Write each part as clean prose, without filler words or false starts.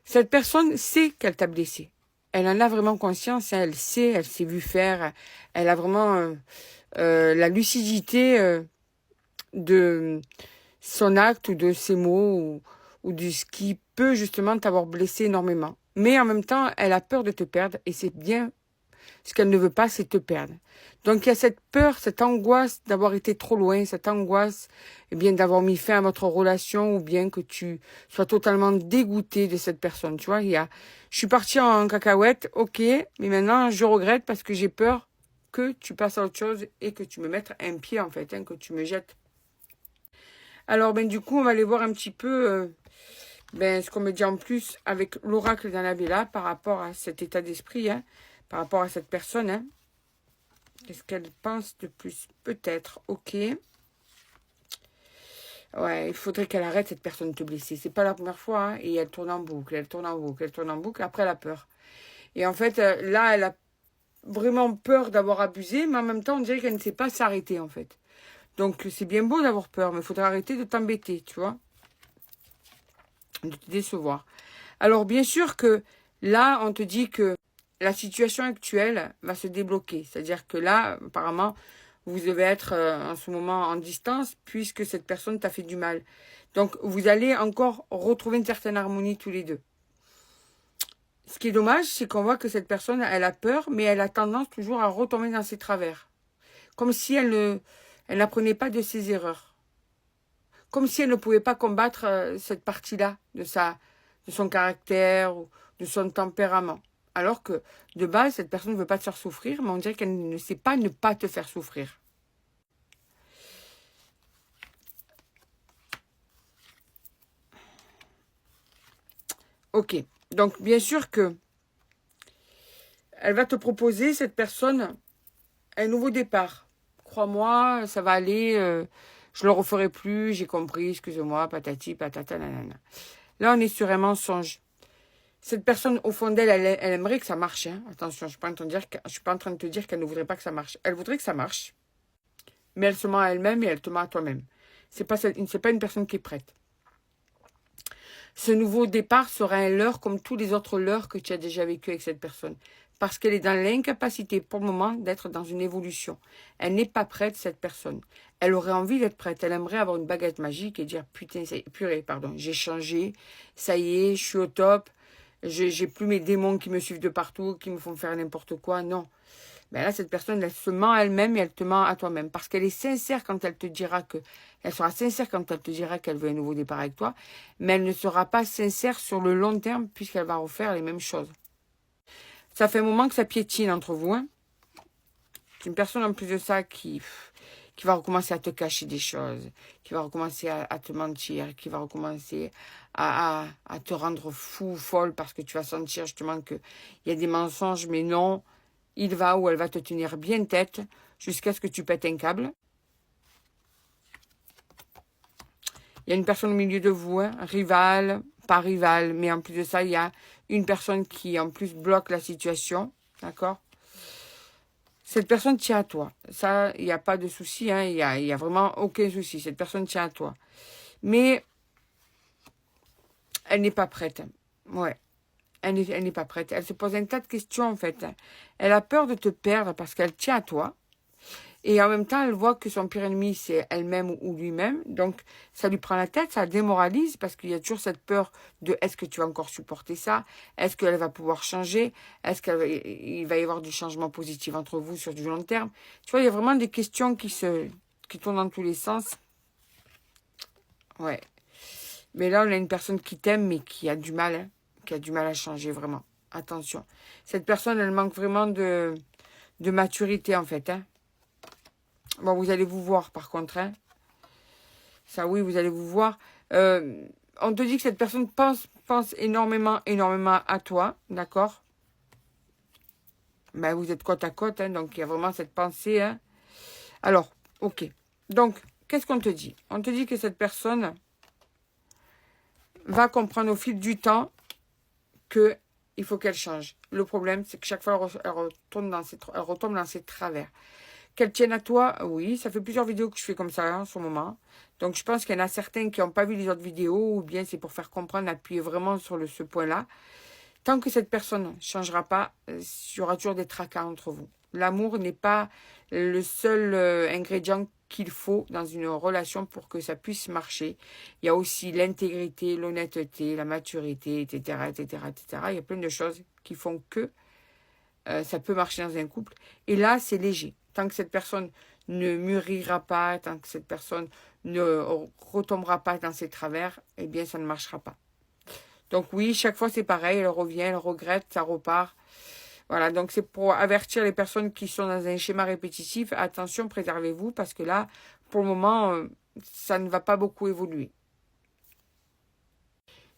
Cette personne sait qu'elle t'a blessé. Elle en a vraiment conscience, hein, elle sait, elle s'est vue faire, elle a vraiment la lucidité de son acte ou de ses mots ou de ce qui peut justement t'avoir blessé énormément. Mais en même temps, elle a peur de te perdre et c'est bien ce qu'elle ne veut pas, c'est te perdre. Donc il y a cette peur, cette angoisse d'avoir été trop loin, cette angoisse eh bien d'avoir mis fin à votre relation ou bien que tu sois totalement dégoûté de cette personne. Tu vois, je suis partie en cacahuète, ok, mais maintenant je regrette parce que j'ai peur que tu passes à autre chose et que tu me mettes un pied en fait, hein, que tu me jettes. Alors ben du coup on va aller voir un petit peu ce qu'on me dit en plus avec l'oracle d'Annabella par rapport à cet état d'esprit, hein, par rapport à cette personne. Hein. Qu'est-ce qu'elle pense de plus? Peut-être, ok. Ouais, il faudrait qu'elle arrête cette personne de te blesser. C'est pas la première fois, hein, et elle tourne en boucle, elle tourne en boucle, elle tourne en boucle, après elle a peur. Et en fait, là, elle a vraiment peur d'avoir abusé, mais en même temps, on dirait qu'elle ne sait pas s'arrêter, en fait. Donc, c'est bien beau d'avoir peur, mais il faudrait arrêter de t'embêter, tu vois, de te décevoir. Alors, bien sûr que là, on te dit que la situation actuelle va se débloquer. C'est-à-dire que là, apparemment, vous devez être en ce moment en distance puisque cette personne t'a fait du mal. Donc, vous allez encore retrouver une certaine harmonie tous les deux. Ce qui est dommage, c'est qu'on voit que cette personne, elle a peur, mais elle a tendance toujours à retomber dans ses travers. Comme si elle n'apprenait pas de ses erreurs. Comme si elle ne pouvait pas combattre cette partie-là de son caractère ou de son tempérament. Alors que, de base, cette personne ne veut pas te faire souffrir, mais on dirait qu'elle ne sait pas ne pas te faire souffrir. Ok, donc bien sûr que elle va te proposer, cette personne, un nouveau départ. Crois-moi, ça va aller, je le referai plus, j'ai compris, excuse-moi, patati, patata, nanana. Là, on est sur un mensonge. Cette personne, au fond d'elle, elle aimerait que ça marche. Hein. Attention, je ne suis pas en train de te dire qu'elle ne voudrait pas que ça marche. Elle voudrait que ça marche, mais elle se ment à elle-même et elle te ment à toi-même. C'est pas une personne qui est prête. Ce nouveau départ sera un leurre comme tous les autres leurres que tu as déjà vécu avec cette personne. Parce qu'elle est dans l'incapacité pour le moment d'être dans une évolution. Elle n'est pas prête, cette personne. Elle aurait envie d'être prête. Elle aimerait avoir une baguette magique et dire putain, purée, pardon, j'ai changé, ça y est, je suis au top, j'ai plus mes démons qui me suivent de partout, qui me font faire n'importe quoi. Non. Ben là, cette personne, elle se ment à elle-même et elle te ment à toi-même. Parce qu'elle est sincère quand elle te dira que... Elle sera sincère quand elle te dira qu'elle veut un nouveau départ avec toi. Mais elle ne sera pas sincère sur le long terme puisqu'elle va refaire les mêmes choses. Ça fait un moment que ça piétine entre vous. Hein. C'est une personne en plus de ça qui va recommencer à te cacher des choses. Qui va recommencer à te mentir. Qui va recommencer à te rendre fou, folle. Parce que tu vas sentir justement qu'il y a des mensonges. Mais non... Il va ou elle va te tenir bien tête jusqu'à ce que tu pètes un câble. Il y a une personne au milieu de vous, hein, rivale, pas rivale, mais en plus de ça, il y a une personne qui en plus bloque la situation, d'accord? Cette personne tient à toi. Ça, il n'y a pas de souci, hein, il y a vraiment aucun souci. Cette personne tient à toi. Mais elle n'est pas prête. Ouais. Elle n'est pas prête. Elle se pose un tas de questions, en fait. Elle a peur de te perdre parce qu'elle tient à toi. Et en même temps, elle voit que son pire ennemi, c'est elle-même ou lui-même. Donc, ça lui prend la tête, ça la démoralise parce qu'il y a toujours cette peur de est-ce que tu vas encore supporter ça? Est-ce qu'elle va pouvoir changer? Est-ce qu'il va y avoir du changement positif entre vous sur du long terme? Tu vois, il y a vraiment des questions qui tournent dans tous les sens. Ouais. Mais là, on a une personne qui t'aime, mais qui a du mal, hein. Qui a du mal à changer, vraiment. Attention. Cette personne, elle manque vraiment de maturité, en fait. Hein. Bon, vous allez vous voir, par contre. Hein. Ça, oui, vous allez vous voir. On te dit que cette personne pense énormément à toi, d'accord? Ben, vous êtes côte à côte, hein, donc il y a vraiment cette pensée. Hein. Alors, ok. Donc, qu'est-ce qu'on te dit? On te dit que cette personne va comprendre au fil du temps qu'il faut qu'elle change. Le problème, c'est que chaque fois, elle retombe dans ses travers. Qu'elle tienne à toi, oui, ça fait plusieurs vidéos que je fais comme ça en ce moment. Donc, je pense qu'il y en a certains qui n'ont pas vu les autres vidéos, ou bien c'est pour faire comprendre, appuyer vraiment sur ce point-là. Tant que cette personne ne changera pas, il y aura toujours des tracas entre vous. L'amour n'est pas le seul ingrédient qu'il faut dans une relation pour que ça puisse marcher. Il y a aussi l'intégrité, l'honnêteté, la maturité, etc., etc., etc. Il y a plein de choses qui font que ça peut marcher dans un couple. Et là, c'est léger. Tant que cette personne ne mûrira pas, tant que cette personne ne retombera pas dans ses travers, eh bien, ça ne marchera pas. Donc oui, chaque fois, c'est pareil. Elle revient, elle regrette, ça repart. Voilà, donc c'est pour avertir les personnes qui sont dans un schéma répétitif. Attention, préservez-vous, parce que là, pour le moment, ça ne va pas beaucoup évoluer.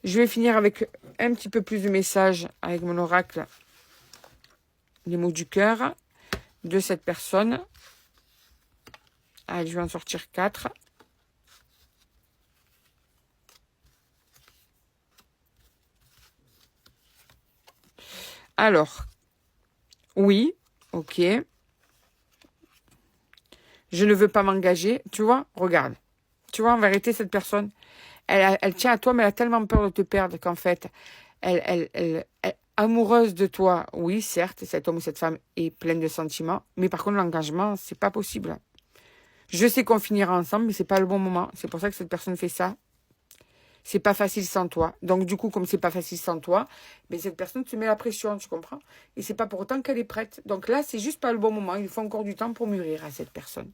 Je vais finir avec un petit peu plus de messages avec mon oracle. Les mots du cœur de cette personne. Allez, je vais en sortir 4. Alors, oui, ok. Je ne veux pas m'engager. Tu vois, regarde. Tu vois, en vérité, cette personne, elle tient à toi, mais elle a tellement peur de te perdre qu'en fait, elle amoureuse de toi, oui, certes, cet homme ou cette femme est pleine de sentiments, mais par contre, l'engagement, c'est pas possible. Je sais qu'on finira ensemble, mais c'est pas le bon moment. C'est pour ça que cette personne fait ça. C'est pas facile sans toi. Donc, du coup, comme c'est pas facile sans toi, mais cette personne te met la pression, tu comprends? Et c'est pas pour autant qu'elle est prête. Donc là, c'est juste pas le bon moment. Il faut encore du temps pour mûrir à cette personne.